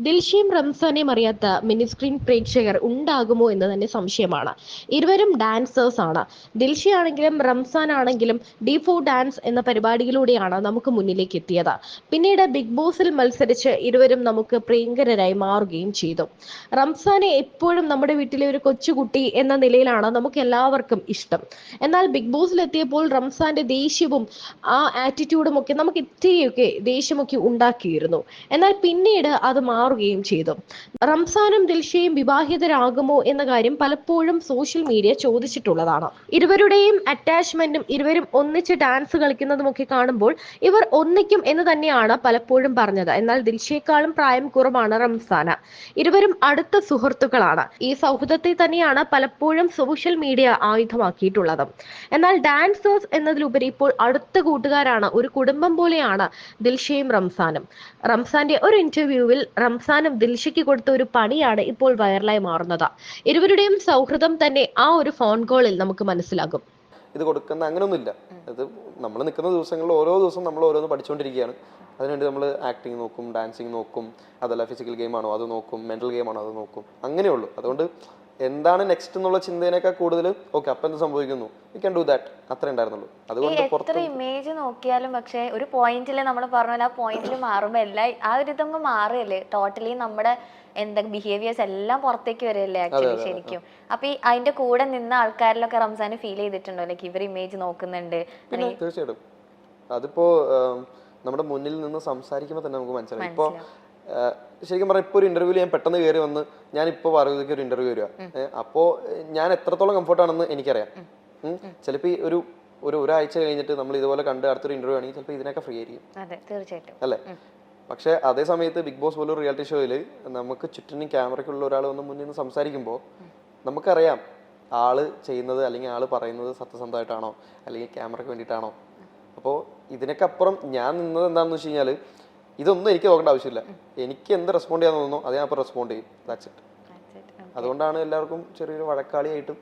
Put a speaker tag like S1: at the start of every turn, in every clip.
S1: ദിൽഷയും റംസാനെയും അറിയാത്ത mini screen പ്രേക്ഷകർ ഉണ്ടാകുമോ എന്ന് തന്നെ സംശയമാണ്. ഇരുവരും ഡാൻസേഴ്സ് ആണ്. ദിൽഷയാണെങ്കിലും റംസാൻ ആണെങ്കിലും D4 ഡാൻസ് എന്ന പരിപാടിയിലൂടെയാണ് നമുക്ക് മുന്നിലേക്ക് എത്തിയത്. പിന്നീട് ബിഗ് ബോസിൽ മത്സരിച്ച് ഇരുവരും നമുക്ക് പ്രിയങ്കരരായി മാറുകയും ചെയ്തു. റംസാനെ എപ്പോഴും നമ്മുടെ വീട്ടിലെ ഒരു കൊച്ചുകുട്ടി എന്ന നിലയിലാണ് നമുക്ക് എല്ലാവർക്കും ഇഷ്ടം. എന്നാൽ ബിഗ് ബോസിൽ എത്തിയപ്പോൾ റംസാന്റെ ദേഷ്യവും ആ ആറ്റിറ്റ്യൂഡും ഒക്കെ നമുക്ക് ഇത്തിരിയൊക്കെ ദേഷ്യമൊക്കെ ഉണ്ടാക്കിയിരുന്നു. എന്നാൽ പിന്നീട് അത് മാറുകയും ചെയ്തു. റംസാനും ദിൽഷയും വിവാഹിതരാകുമോ എന്ന കാര്യം പലപ്പോഴും സോഷ്യൽ മീഡിയ ചോദിച്ചിട്ടുള്ളതാണ്. ഇരുവരുടെയും അറ്റാച്ച്മെന്റും ഇരുവരും ഒന്നിച്ച് ഡാൻസ് കളിക്കുന്നതുമൊക്കെ കാണുമ്പോൾ ഇവർ ഒന്നിക്കും എന്ന് തന്നെയാണ് പലപ്പോഴും പറഞ്ഞത്. എന്നാൽ ദിൽഷയെക്കാളും പ്രായം കുറവാണ് റംസാന്. ഇരുവരും അടുത്ത സുഹൃത്തുക്കളാണ്. ഈ സൗഹൃദത്തെ തന്നെയാണ് പലപ്പോഴും സോഷ്യൽ മീഡിയ ആയുധമാക്കിയിട്ടുള്ളത്. എന്നാൽ ഡാൻസേഴ്സ് എന്നതിലുപരി ഇപ്പോൾ അടുത്ത കൂട്ടുകാരാണ്, ഒരു കുടുംബം പോലെയാണ് ദിൽഷയും റംസാനും. റംസാന്റെ ഒരു ഇന്റർവ്യൂവിൽ റംസാനും ദിൽഷയ്ക്ക് കൊടുത്ത ഒരു പണിയാണ് ഇപ്പോൾ വൈറലായി മാറുന്നത്. ഇരുവരുടെയും സൗഹൃദം തന്നെ ആ ഒരു ഫോൺ കോളിൽ നമുക്ക് മനസ്സിലാകും.
S2: ഇത് കൊടുക്കുന്ന അങ്ങനെയൊന്നുമില്ല. ഇത് നമ്മൾ നിൽക്കുന്ന ദിവസങ്ങളിൽ ഓരോ ദിവസം നമ്മൾ ഓരോന്ന് പഠിച്ചുകൊണ്ടിരിക്കുകയാണ്. അതിനുവേണ്ടി നമ്മൾ ആക്ടിങ് നോക്കും, ഡാൻസിങ് നോക്കും, അതല്ല ഫിസിക്കൽ ഗെയിം ആണോ അത് നോക്കും, മെന്റൽ ഗെയിം ആണോ അത് നോക്കും, അങ്ങനെയുള്ളൂ. അതുകൊണ്ട് എന്താണ് നെക്സ്റ്റ് എന്നുള്ള ചിന്തേനേക്കാൾ കൂടുതൽ ഓക്കെ അപ്പം എന്ത് സംഭവിക്കുന്നു, വി ക്യാൻ ഡു ദാറ്റ്, അത്ര ഉണ്ടായിരുന്നുള്ളൂ. അതുകൊണ്ട്
S3: എത്ര ഇമേജ് നോക്കിയാലും പക്ഷെ ഒരു പോയിന്റിൽ നമ്മൾ പറഞ്ഞ ആ പോയിന്റിൽ മാറുമ്പോൾ എല്ലാം ആ ഒരു ഇതങ്ങ് മാറുകയല്ലേ, ടോട്ടലി നമ്മുടെ എന്താ ബിഹേവിയേഴ്സ് എല്ലാം പുറത്തേക്ക് വരികയല്ലേ ആക്ച്വലി ശരിക്കും. അപ്പൊ ഈ അതിന്റെ കൂടെ നിന്ന ആൾക്കാരിലൊക്കെ റംസാന് ഫീൽ ചെയ്തിട്ടുണ്ടോ ലൈക്ക് ഇവർ ഇമേജ് നോക്കുന്നുണ്ട്?
S2: തീർച്ചയായിട്ടും. അതിപ്പോ നമ്മുടെ മുന്നിൽ നിന്ന് സംസാരിക്കുമ്പോൾ തന്നെ നമുക്ക് മനസ്സിലാവും. ഇപ്പൊ ശരിക്കും പറഞ്ഞാൽ ഇപ്പൊ ഒരു ഇന്റർവ്യൂല് ഞാൻ പെട്ടെന്ന് കയറി വന്ന് ഞാൻ ഇപ്പൊ പറയുന്നതൊക്കെ ഒരു ഇന്റർവ്യൂ വരിക, അപ്പോ ഞാൻ എത്രത്തോളം കംഫർട്ടാണെന്ന് എനിക്കറിയാം. ചിലപ്പോ ഒരാഴ്ച കഴിഞ്ഞിട്ട് നമ്മൾ ഇതുപോലെ കണ്ട് അടുത്തൊരു ഇന്റർവ്യൂ ആണെങ്കിൽ ചിലപ്പോൾ ഇതിനൊക്കെ ഫ്രീ ആയിരിക്കും, അല്ലേ? പക്ഷെ അതേ സമയത്ത് ബിഗ് ബോസ് പോലൊരു റിയാലിറ്റി ഷോയിൽ നമുക്ക് ചുറ്റിനും ക്യാമറയ്ക്കുള്ള ഒരാൾ വന്ന് മുന്നിൽ നിന്ന് സംസാരിക്കുമ്പോൾ നമുക്കറിയാം ആള് ചെയ്യുന്നത് അല്ലെങ്കിൽ ആള് പറയുന്നത് സത്യസന്ധമായിട്ടാണോ അല്ലെങ്കിൽ ക്യാമറയ്ക്ക് വേണ്ടിയിട്ടാണോ. അപ്പോൾ ഇതിനൊക്കെ അപ്പുറം ഞാൻ നിന്നത് എന്താണെന്ന് വെച്ച് കഴിഞ്ഞാൽ ഇതൊന്നും എനിക്ക് നോക്കേണ്ട ആവശ്യമില്ല. എനിക്ക് എന്ത് റെസ്പോണ്ട് ചെയ്യാൻ തോന്നുന്നു അത് ഞാൻ അപ്പോൾ റെസ്പോണ്ട് ചെയ്യും. That's it. അതുകൊണ്ടാണ് എല്ലാവർക്കും ചെറിയൊരു വഴക്കാളിയായിട്ടും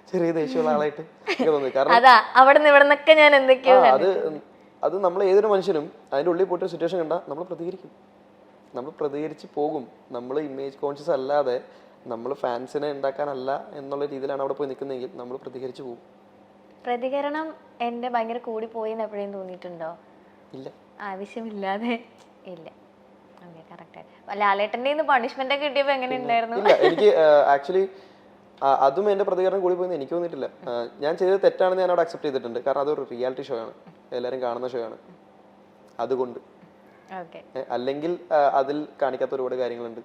S2: ചെറിയ ദേഷ്യമുള്ള ആളായിട്ടും തോന്നുന്നത്. കാരണം അത് നമ്മൾ ഏതൊരു മനുഷ്യനും അതിൻ്റെ ഉള്ളിൽ പോയിട്ട് സിറ്റുവേഷൻ കണ്ടാൽ നമ്മൾ പ്രതികരിക്കും, നമ്മൾ പ്രതികരിച്ച് പോകും. നമ്മൾ ഇമേജ് കോൺഷ്യസ് അല്ലാതെ നമ്മൾ ഫാൻസിനെ ഉണ്ടാക്കാനല്ല എന്നുള്ള രീതിയിലാണ് അവിടെ പോയി നിൽക്കുന്നതെങ്കിൽ നമ്മൾ പ്രതികരിച്ച് പോകും.
S3: പ്രതികരണം എന്റെ ഭയങ്കര കൂടി പോയി എപ്പോഴും തോന്നിയിട്ടുണ്ടോ?
S2: ഇല്ല,
S3: ആവശ്യമില്ലാതെ ഇല്ല. ലാലേട്ടന്റെ പണിഷ്മെന്റ് ഒക്കെ കിട്ടിയപ്പോ എങ്ങനെ ഉണ്ടായിരുന്നു?
S2: ഇല്ല, എനിക്ക് ആക്ച്വലി അതും എന്റെ പ്രതികരണം കൂടി പോയെന്ന് എനിക്ക് തോന്നിയിട്ടില്ല. ഞാൻ ചെയ്തത് തെറ്റാണെന്ന് ഞാൻ അവിടെ അക്സെപ്റ്റ് ചെയ്തിട്ടുണ്ട്. കാരണം അതൊരു റിയാലിറ്റി ഷോ ആണ്, എല്ലാവരും കാണുന്ന ഷോ ആണ്. അതുകൊണ്ട് അല്ലെങ്കിൽ അതിൽ കാണിക്കാത്ത ഒരുപാട് കാര്യങ്ങളുണ്ട്.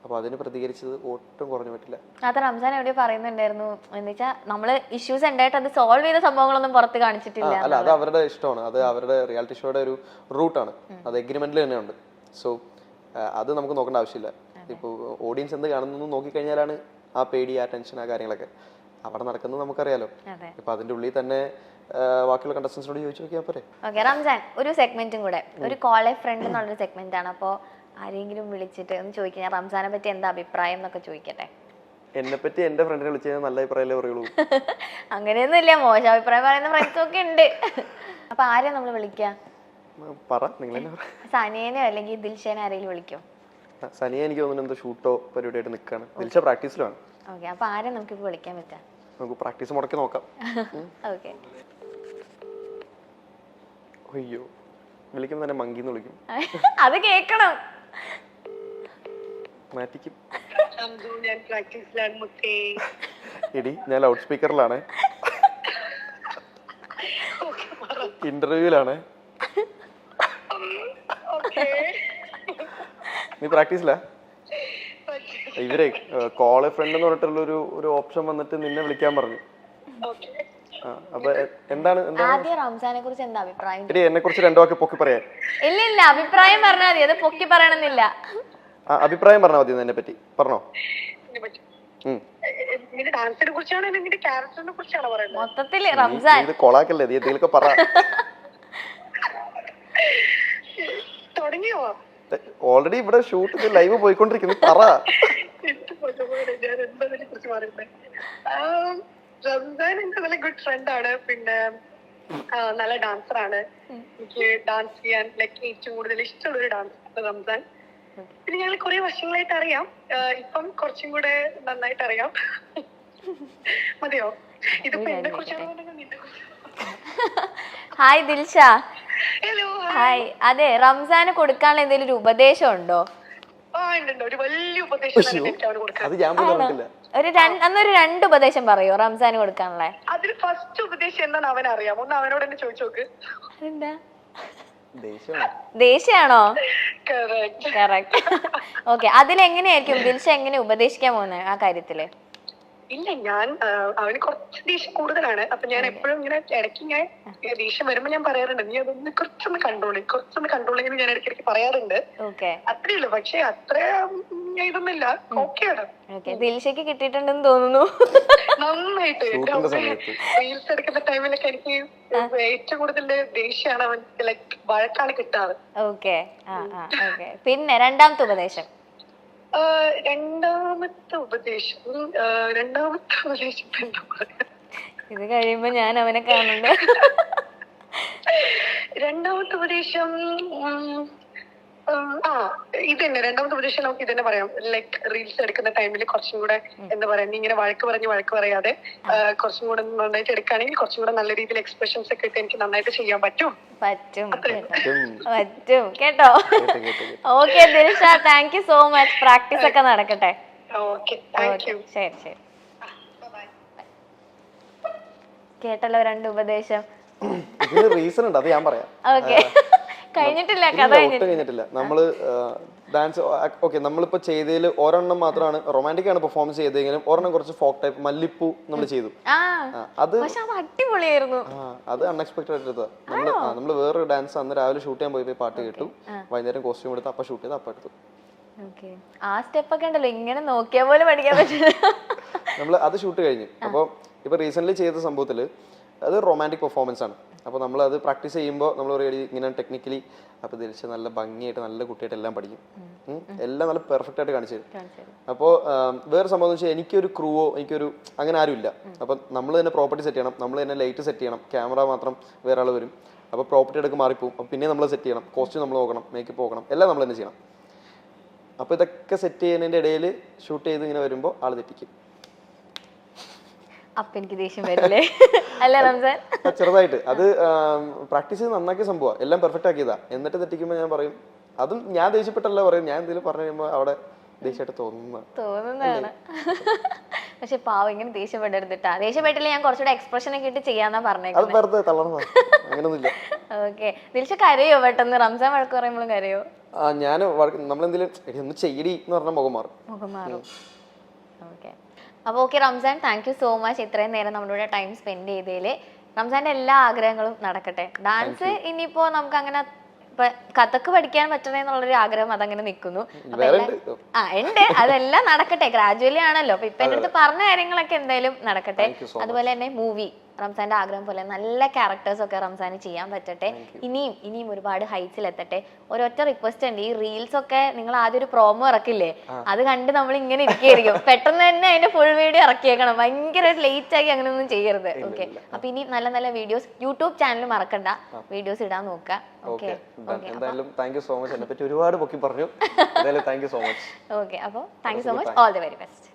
S2: അപ്പൊ അതിന് പ്രതികരിച്ചത് ഒട്ടും കുറഞ്ഞു പറ്റില്ല.
S3: അത് റംസാൻ എവിടെയോ പറയുന്നുണ്ടായിരുന്നു, എന്ന് വെച്ചാൽ നമ്മള് ഇഷ്യൂസ് ഉണ്ടായിട്ട് അത് സോൾവ് ചെയ്ത സംഭവങ്ങളൊന്നും പുറത്ത് കാണിച്ചിട്ടില്ല.
S2: അല്ല, അത് അവരുടെ ഇഷ്ടമാണ്, അത് അവരുടെ റിയാലിറ്റി ഷോയുടെ ഒരു റൂട്ടാണ്, അത് എഗ്രിമെന്റിൽ തന്നെ ഉണ്ട്. സോ അത് നമുക്ക് നോക്കേണ്ട ആവശ്യമില്ല. ഇപ്പൊ ഓഡിയൻസ് എന്ത് കാണുന്നു നോക്കിക്കഴിഞ്ഞാലാണ് ആ പേടി, ആ ടെൻഷൻ, ആ കാര്യങ്ങളൊക്കെ അവിടെ നടക്കുന്നത് നമുക്കറിയാലോ. ഇപ്പൊ അതിന്റെ ഉള്ളിൽ തന്നെ ബാക്കിയുള്ള കണ്ടസ്റ്റൻസിനോട് ചോദിച്ചു നോക്കിയാൽ പോരെ.
S3: റംസാൻ, ഒരു സെഗ്മെന്റും കൂടെ, ഒരു കോൾ എ ഫ്രണ്ട് എന്നുള്ളൊരു സെഗ്മെന്റ് ആണ്. അപ്പോ ആരെങ്കിലും വിളിച്ചിട്ട് ഒന്ന് ചോദിക്കാൻ റംസാനെ പറ്റി എന്താ അഭിപ്രായം എന്നൊക്കെ ചോദിക്കട്ടെ.
S2: എന്നെ പറ്റി എന്റെ ഫ്രണ്ടിനെ വിളിച്ചു കഴിഞ്ഞാൽ നല്ല അഭിപ്രായമല്ലേ പറയുള്ളൂ.
S3: അങ്ങനെയൊന്നും ഇല്ല, മോശം അഭിപ്രായം പറയുന്ന ഫ്രണ്ട്സും ഒക്കെ ഉണ്ട്. അപ്പൊ ആരെയാ നമ്മൾ വിളിക്കാം? സനിയനോ അല്ലെങ്കിൽ ദിൽഷേനെ ആരെങ്കിലും വിളിക്കോ?
S2: സനിയ എനിക്ക് തോന്നുന്നു എന്തോ ഷൂട്ടോ പരിപാടിയായിട്ട് നിൽക്കാണ്. ദിൽഷ പ്രാക്ടീസിലാണ്.
S3: ഓക്കെ, അപ്പൊ ആരെ നമുക്ക് ഇപ്പൊ വിളിക്കാൻ പറ്റാ?
S2: നമുക്ക് പ്രാക്ടീസ് മുടക്കി നോക്കാം.
S3: ഓക്കെ.
S2: അയ്യോ, വിളിക്കുമ്പോ തന്നെ മങ്കിന്ന് വിളിക്കും.
S3: അത് കേക്കണം.
S2: മാറ്റിക്കും. എടി, ഞാൻ ലൗഡ് സ്പീക്കറിലാണ്, ഇന്റർവ്യൂലാണ്. നീ പ്രാക്ടീസിലാ? ഇവരെ കോൾ എ ഫ്രണ്ട് എന്ന് പറഞ്ഞിട്ടുള്ള ഒരു ഓപ്ഷൻ വന്നിട്ട് നിന്നെ വിളിക്കാൻ പറഞ്ഞു. അപ്പൊ എന്താണ്
S3: റംസാനെ കുറിച്ച് എന്താ അഭിപ്രായം?
S2: എന്നെ കുറിച്ച് രണ്ടു വാക്ക് പൊക്കി പറയാൻ?
S3: ഇല്ല, അഭിപ്രായം പറഞ്ഞാൽ മതി, അത് പൊക്കി പറയണമെന്നില്ല.
S2: അഭിപ്രായം പറഞ്ഞാൽ മതി. എന്നെ പറ്റി പറഞ്ഞോ.
S3: മൊത്തത്തില് റംസാൻ
S2: ഇത് കൊളാക്കല്ലേ, നീ എന്തെങ്കിലുമൊക്കെ പറ. ഓൾറെഡി ഇവിടെ ഷൂട്ട് ലൈവ് പോയിക്കൊണ്ടിരിക്കുന്നു, പറ.
S4: റംസാൻ എനിക്ക് നല്ല ഗുഡ് ഫ്രണ്ട് ആണ്, പിന്നെ നല്ല ഡാൻസർ ആണ്. എനിക്ക് ഡാൻസ് ചെയ്യാൻ ലൈക്ക് ഏറ്റവും കൂടുതൽ ഇഷ്ടമുള്ള ഒരു ഡാൻസർ റംസാൻ. പിന്നെ ഞങ്ങൾ കുറെ വർഷങ്ങളായിട്ട് അറിയാം. ഇപ്പം കുറച്ചും കൂടെ നന്നായിട്ട് അറിയാം. മതിയോ? ഇതിപ്പോ എന്നെ കുറിച്ച്.
S3: ഹായ് ദിൽഷ.
S4: ഹലോ.
S3: ഹായ്. അതെ, റംസാന് കൊടുക്കാനുള്ള എന്തെങ്കിലും ഒരു ഉപദേശം ഉണ്ടോ?
S4: ഉണ്ട്. ഒരു വലിയ ഉപദേശം എനിക്ക് അവന് കൊടുക്കാം.
S2: അത് ഞാൻ പോലും പറഞ്ഞില്ല.
S3: അന്നൊരു 2 ഉപദേശം പറയോ റംസാന് കൊടുക്കാനുള്ള?
S4: അതിൽ ഫസ്റ്റ് ഉപദേശം എന്താന്ന് അവൻ അറിയാം. ഒന്ന് അവനോട് തന്നെ ചോദിച്ചു നോക്ക്.
S3: അതെന്താ?
S2: ദേഷ്യമാണോ?
S3: കറക്റ്റ്. ഓക്കെ, അതിലെങ്ങനെയായിരിക്കും ദിൽഷ എങ്ങനെ ഉപദേശിക്കാൻ പോകുന്നത് ആ കാര്യത്തില്?
S4: ഇല്ല, ഞാൻ അവന് കുറച്ച് ദേഷ്യം കൂടുതലാണ്. അപ്പൊ ഞാൻ എപ്പോഴും ഇങ്ങനെ ഇടയ്ക്ക് ഞാൻ ദേഷ്യം വരുമ്പോ ഞാൻ പറയാറുണ്ട്, നീ അതൊന്ന് കുറച്ചൊന്ന് കൺട്രോൾ ചെയ്യുന്ന ഞാൻ ഇടയ്ക്കിടയ്ക്ക് പറയാറുണ്ട്. അത്രേ ഉള്ളൂ. പക്ഷെ അത്ര ഇതൊന്നുമില്ല. ഓക്കെയാണ്.
S3: ദിൽഷയ്ക്ക് കിട്ടിയിട്ടുണ്ടെന്ന് തോന്നുന്നു.
S4: നന്നായിട്ട് റീൽസ് എടുക്കുന്ന ടൈമിലൊക്കെ എനിക്ക് ഏറ്റവും കൂടുതൽ ദേഷ്യമാണ് അവൻ ലൈക്ക് വഴക്കാണ് കിട്ടാറ്.
S3: ഓക്കെ. പിന്നെ രണ്ടാമത്തെ ഉപദേശം?
S4: രണ്ടാമത്തെ ഉപദേശം എന്താ പറയാ,
S3: ഇത് കഴിയുമ്പോ ഞാൻ അവനെ കാണുന്നുണ്ട്.
S4: രണ്ടാമത്തെ ഉപദേശം ഇതന്നെ. രണ്ടാമത്തെ ഉപദേശം നമുക്ക് ഇതന്നെ പറയാം. ലൈക്ക് റീൽസ് എടുക്കുന്ന ടൈമിൽ കുറച്ചും കൂടെ എന്താ പറയാ, നീ ഇങ്ങനെ വഴക്ക് പറയാതെ കുറച്ചും കൂടെ നന്നായിട്ട് എടുക്കുകയാണെങ്കിൽ കുറച്ചും കൂടെ നല്ല രീതിയിൽ എക്സ്പ്രഷൻസ് ഒക്കെ ഇട്ട് എനിക്ക് നന്നായിട്ട് ചെയ്യാൻ പറ്റും
S3: കേട്ടോ. Okay Dilsha, thank you so much. Practice ഒക്കെ നടക്കട്ടെ. ശരി. കേട്ടല്ലോ 2 ഉപദേശം.
S2: റീസൺ ഉണ്ട്, അത് ഞാൻ പറയാം.
S3: ഓക്കെ, കഴിഞ്ഞിട്ടില്ല, കഥ
S2: കഴിഞ്ഞിട്ടില്ല. നമ്മള് ഡാൻസ് ഓക്കെ, നമ്മളിപ്പോ ചെയ്തതിൽ ഒരെണ്ണം മാത്രമാണ് റൊമാൻറ്റിക് ആണ് പെർഫോമൻസ് ചെയ്തെങ്കിലും ഒരെണ്ണം കുറച്ച് ഫോക്ക് ടൈപ്പ് മല്ലിപ്പൂ നമ്മൾ ചെയ്തു. അത്
S3: അടിപൊളിയായിരുന്നു.
S2: അത് അൺഎക്സ്പെക്ടഡ് ആയിട്ട് നമ്മള് വേറൊരു ഡാൻസ് അന്ന് രാവിലെ ഷൂട്ട് ചെയ്യാൻ പോയി പാട്ട് കേട്ടു, വൈകുന്നേരം കോസ്റ്റ്യൂം എടുത്ത് അപ്പൊ ഷൂട്ട് ചെയ്ത് അപ്പൊ എടുത്തു.
S3: ആ സ്റ്റെപ്പ് ഒക്കെ ഉണ്ടല്ലോ, ഇങ്ങനെ നോക്കിയാൽ പോലെ പഠിക്കാൻ പറ്റില്ല.
S2: നമ്മള് അത് ഷൂട്ട് കഴിഞ്ഞു. അപ്പൊ ഇപ്പൊ റീസെന്റ് ചെയ്ത സംഭവത്തില് അത് റൊമാൻറ്റിക് പെർഫോമൻസ് ആണ്. അപ്പോൾ നമ്മൾ അത് പ്രാക്ടീസ് ചെയ്യുമ്പോൾ നമ്മൾ പറയുക ഇങ്ങനെ ടെക്നിക്കലി അപ്പോൾ തിരിച്ച് നല്ല ഭംഗിയായിട്ട് നല്ല കുട്ടിയായിട്ട് എല്ലാം പഠിക്കും. എല്ലാം നല്ല പെർഫെക്റ്റ് ആയിട്ട് കാണിച്ചു തരും. അപ്പോൾ വേറെ സംഭവം എന്ന് വെച്ചാൽ എനിക്കൊരു ക്രൂവോ എനിക്കൊരു അങ്ങനെ ആരും ഇല്ല. അപ്പം നമ്മൾ തന്നെ പ്രോപ്പർട്ടി സെറ്റ് ചെയ്യണം, നമ്മൾ തന്നെ ലൈറ്റ് സെറ്റ് ചെയ്യണം, ക്യാമറ മാത്രം വേറെ ആൾ വരും. അപ്പോൾ പ്രോപ്പർട്ടി എടുക്ക് മാറിപ്പോവും. അപ്പോൾ പിന്നെ നമ്മൾ സെറ്റ് ചെയ്യണം, കോസ്റ്റ്യൂം നമ്മൾ നോക്കണം, മേക്കപ്പ് നോക്കണം, എല്ലാം നമ്മൾ തന്നെ ചെയ്യണം. അപ്പോൾ ഇതൊക്കെ സെറ്റ് ചെയ്യുന്നതിൻ്റെ ഇടയിൽ ഷൂട്ട് ചെയ്ത് ഇങ്ങനെ വരുമ്പോൾ ആൾ തെറ്റിക്കും.
S3: അപ്പൊ എനിക്ക് ദേഷ്യം വരില്ലേ? അല്ല റംസാൻ,
S2: ചെറുതായിട്ട് അത് പ്രാക്ടീസ് ചെയ്ത് നന്നാക്കിയ സംഭവം, എല്ലാം പെർഫെക്റ്റ് ആക്കിയതാ. എന്നിട്ട് തെറ്റിക്കുമ്പോൾ ഞാൻ പറയും, അതും ഞാൻ ദേഷ്യപ്പെട്ടല്ല പറയും, ഞാൻ എന്തെങ്കിലും പറഞ്ഞു കഴിയുമ്പോൾ അവിടെ ദേഷ്യമായിട്ട് തോന്നുന്നതാണ്.
S3: പക്ഷെ പാവം ഇങ്ങനെ ദേഷ്യപ്പെടരുതിട്ടാ. ദേഷ്യപ്പെട്ടില്ല, ഞാൻ കുറച്ചുകൂടെ എക്സ്പ്രഷൻ ഒക്കെ ഇട്ട് ചെയ്യാന്നാ പറഞ്ഞേക്കുന്നത്.
S2: അങ്ങനൊന്നുമില്ല.
S3: ഓക്കെ, ദിൽഷ കരയോ പെട്ടെന്ന്? റംസാൻ വഴക്ക് പറയുമ്പോഴും കരയോ?
S2: ഞാൻ നമ്മളെന്തെങ്കിലും ഒന്ന് ചെയ്യടി എന്ന് പറഞ്ഞാൽ മുഖം മാറും.
S3: ഓക്കെ, അപ്പോൾ okay Ramzan, thank you so much ഇത്രയും നേരം നമ്മുടെ ടൈം സ്പെൻഡ് ചെയ്തതിൽ. റംസാന്റെ എല്ലാ ആഗ്രഹങ്ങളും നടക്കട്ടെ. ഡാൻസ് ഇനിയിപ്പോ നമുക്ക് അങ്ങനെ ഇപ്പൊ കഥക്ക് പഠിക്കാൻ പറ്റണെന്നുള്ളൊരു ആഗ്രഹം അതങ്ങനെ നിൽക്കുന്നു. ഉണ്ട്, അതെല്ലാം നടക്കട്ടെ. ഗ്രാജുവലി ആണല്ലോ. അപ്പൊ ഇപ്പൊ എന്റെ അടുത്ത് പറഞ്ഞ കാര്യങ്ങളൊക്കെ എന്തായാലും നടക്കട്ടെ. അതുപോലെ തന്നെ മൂവി റംസാന്റെ ആഗ്രഹം പോലെ നല്ല ക്യാരക്ടേഴ്സ് ഒക്കെ റംസാന് ചെയ്യാൻ പറ്റട്ടെ. ഇനിയും ഒരുപാട് ഹൈറ്റ്സിൽ എത്തട്ടെ. ഒരൊറ്റ റിക്വസ്റ്റ് ഉണ്ട്, ഈ റീൽസ് ഒക്കെ നിങ്ങൾ ആദ്യം ഒരു പ്രോമോ ഇറക്കില്ലേ, അത് കണ്ട് നമ്മൾ ഇങ്ങനെ ഇരിക്കുകയായിരിക്കും. പെട്ടെന്ന് തന്നെ അതിന്റെ ഫുൾ വീഡിയോ ഇറക്കിയേക്കണം. ഭയങ്കരമായിട്ട് ലേറ്റ് ആക്കി അങ്ങനെ ഒന്നും ചെയ്യരുത്. ഓക്കെ, അപ്പൊ ഇനി നല്ല നല്ല വീഡിയോസ് യൂട്യൂബ് ചാനൽ മറക്കണ്ട, വീഡിയോസ് ഇടാൻ നോക്കുക. Okay,
S2: thank you so much. എന്നെ പറ്റി ഒരുപാട് പൊക്കി പറഞ്ഞു. Thank you so much.
S3: Okay, അപ്പോൾ thank you so much. All the very best.